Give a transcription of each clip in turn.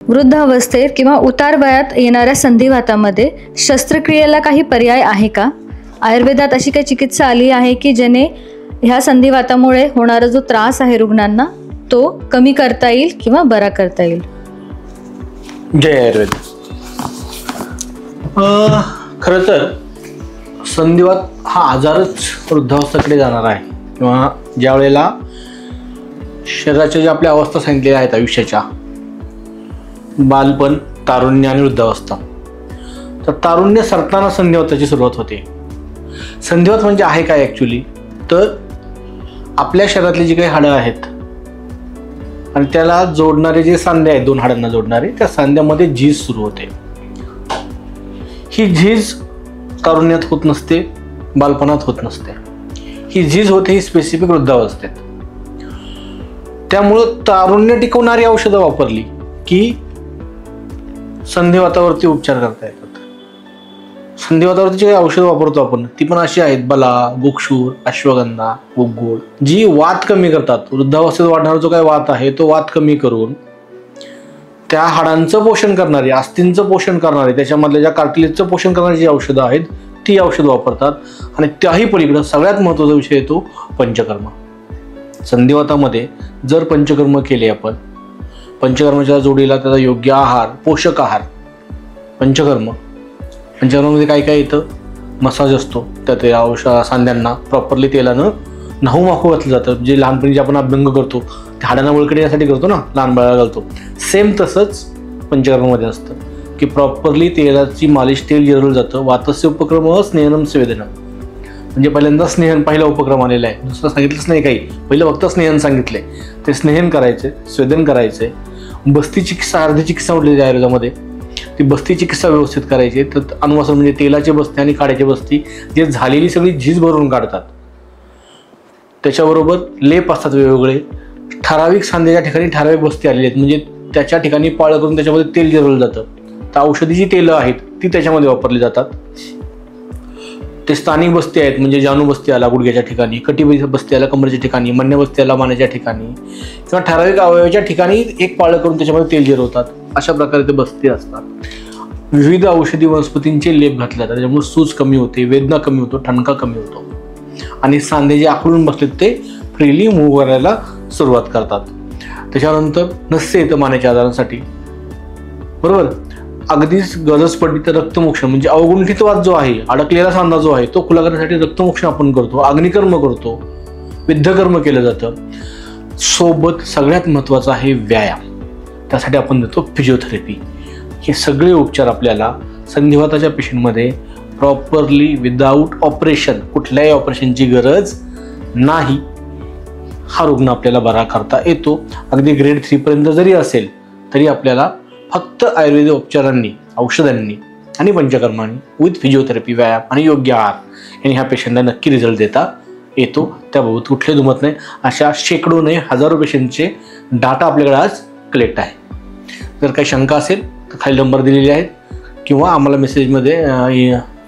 वृद्धावस्थेत किंवा उतार वयात येणाऱ्या संधिवातामध्ये शस्त्रक्रियेला काही पर्याय आहे का? आयुर्वेदात अशी काही चिकित्सा आली आहे की ज्याने ह्या संधिवातामुळे होणारा जो त्रास आहे रुग्णांना तो कमी करता येईल किंवा बरा करता येईल? जय आयुर्वेद. खरं तर संधिवात हा आजारच वृद्धावस्थेकडे जाणार आहे किंवा ज्या वेळेला शरीराच्या ज्या आपल्या अवस्था सांगितलेल्या आहेत आयुष्याच्या, बालपण, तारुण्य आणि वृद्धावस्था, तर तारुण्य सरताना संधिवाताची सुरुवात होते. संधिवात म्हणजे आहे काय ॲक्च्युली, तर आपल्या शरीरातली जी काही हाडं आहेत आणि त्याला जोडणारे जे सांधे आहेत, दोन हाडांना जोडणारे, त्या सांध्यामध्ये झीज सुरू होते. ही झीज तारुण्यात होत नसते, बालपणात होत नसते. ही झीज होते ही स्पेसिफिक वृद्धावस्थेत. त्यामुळं तारुण्य टिकवणारी औषधं वापरली की संधिवातावरती उपचार करता येतात. संधिवातावरती जी औषधं वापरतो आपण ती पण अशी आहेत: बला, गुक्षूर, अश्वगंधा, गुग्गुळ, जी वात कमी करतात. वृद्धावस्थेत वाढणारा जो काही वात आहे तो वात कमी करून त्या हाडांचं पोषण करणारी, अस्थिंचं पोषण करणारी, त्याच्यामधल्या ज्या कार्टिलेजचं पोषण करणारी जी औषधं आहेत ती औषधं वापरतात. आणि त्याही पलीकडं सगळ्यात महत्त्वाचा विषय येतो पंचकर्म. संधिवातामध्ये जर पंचकर्म केले आपण, पंचकर्माच्या जोडीला त्याचा योग्य आहार, पोषक आहार, पंचकर्मामध्ये काय काय येतं? मसाज असतो, त्यात औषध सांध्यांना प्रॉपरली तेलानं न्हाऊ घातलं जातं. जे लहानपणी जे आपण अभ्यंग करतो ते हाडांना बळकटी येण्यासाठी करतो ना, लहान बाळाला घालतो, सेम तसंच पंचकर्मामध्ये असतं की प्रॉपरली तेलाची मालिश, तेल जिरवलं जातं. वातस्य उपक्रम स्नेहनम स्वेदनम, म्हणजे पहिल्यांदा स्नेहन पहिला उपक्रम आलेला आहे, दुसरं सांगितलंच नाही काही, पहिलं फक्त स्नेहन सांगितलंय. ते स्नेहन करायचे, स्वेदन करायचे. बस्ती चिकित्सा, अर्धी चिकित्सा म्हटलेली आहे आयुर्वेदामध्ये, ती बस्ती चिकित्सा व्यवस्थित करायची. तर अनुवासन म्हणजे तेलाचे बस्ते आणि काड्याचे बस्ती, जे झालेली सगळी झीज भरून काढतात. त्याच्याबरोबर लेप असतात वेगवेगळे, ठराविक सांध्याच्या ठिकाणी ठराविक बस्ती आलेली आहेत, म्हणजे त्याच्या ठिकाणी पाळ करून त्याच्यामध्ये तेल जिरवलं जातं. तर औषधी जी तेलं आहेत ती त्याच्यामध्ये वापरली जातात. ते स्थानिक बस्ती आहेत, म्हणजे जानू बस्ती आला गुडघ्याच्या ठिकाणी, कटी बस्ती आला कमरेच्या ठिकाणी, मन्य बस्ती आला मानेच्या ठिकाणी, किंवा ठराविक अवयवाच्या ठिकाणी एक पाळ करून त्याच्यामध्ये तेल जिरवतात. अशा प्रकारे ते बस्ती असतात. विविध औषधी वनस्पतींचे लेप घातले जातात, त्याच्यामुळे सूज कमी होते, वेदना कमी होतो, ठणका कमी होतो आणि सांधे जे आखडून बसलेत ते फ्रीली मूव्ह करायला सुरुवात करतात. त्याच्यानंतर नस्य येतं मानेच्या आजारांसाठी, बरोबर. अगदीच गरज पडली तर रक्तमोक्षण, म्हणजे अवगुंठित वात जो आहे, अडकलेला सांधा जो आहे तो खुला करण्यासाठी रक्तमोक्षण आपण करतो, अग्निकर्म करतो, विद्धकर्म केलं जातं. सोबत सगळ्यात महत्त्वाचं आहे व्यायाम. त्यासाठी आपण देतो फिजिओथेरपी. हे सगळे उपचार आपल्याला संधिवाताच्या पेशंटमध्ये प्रॉपरली विदाऊट ऑपरेशन, कुठल्याही ऑपरेशनची गरज नाही, हा रुग्ण आपल्याला बरा करता येतो. अगदी ग्रेड 3 पर्यंत जरी असेल तरी आपल्याला फक्त आयुर्वेदिक उपचारांनी, औषधांनी आणि पंचकर्मांनी विथ फिजिओथेरपी, व्यायाम आणि योग्य आहार यांनी ह्या पेशंटला नक्की रिझल्ट देता येतो. त्याबाबत कुठले दुमत नाही. अशा शेकडो नाही, हजारो पेशंटचे डाटा आपल्याकडे आज कलेक्ट आहे. जर काही शंका असेल तर खाली नंबर दिलेले आहेत, किंवा आम्हाला मेसेजमध्ये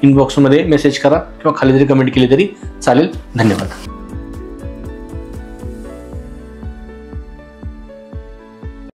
इनबॉक्समध्ये मेसेज करा, किंवा खाली जरी कमेंट केली तरी चालेल. धन्यवाद.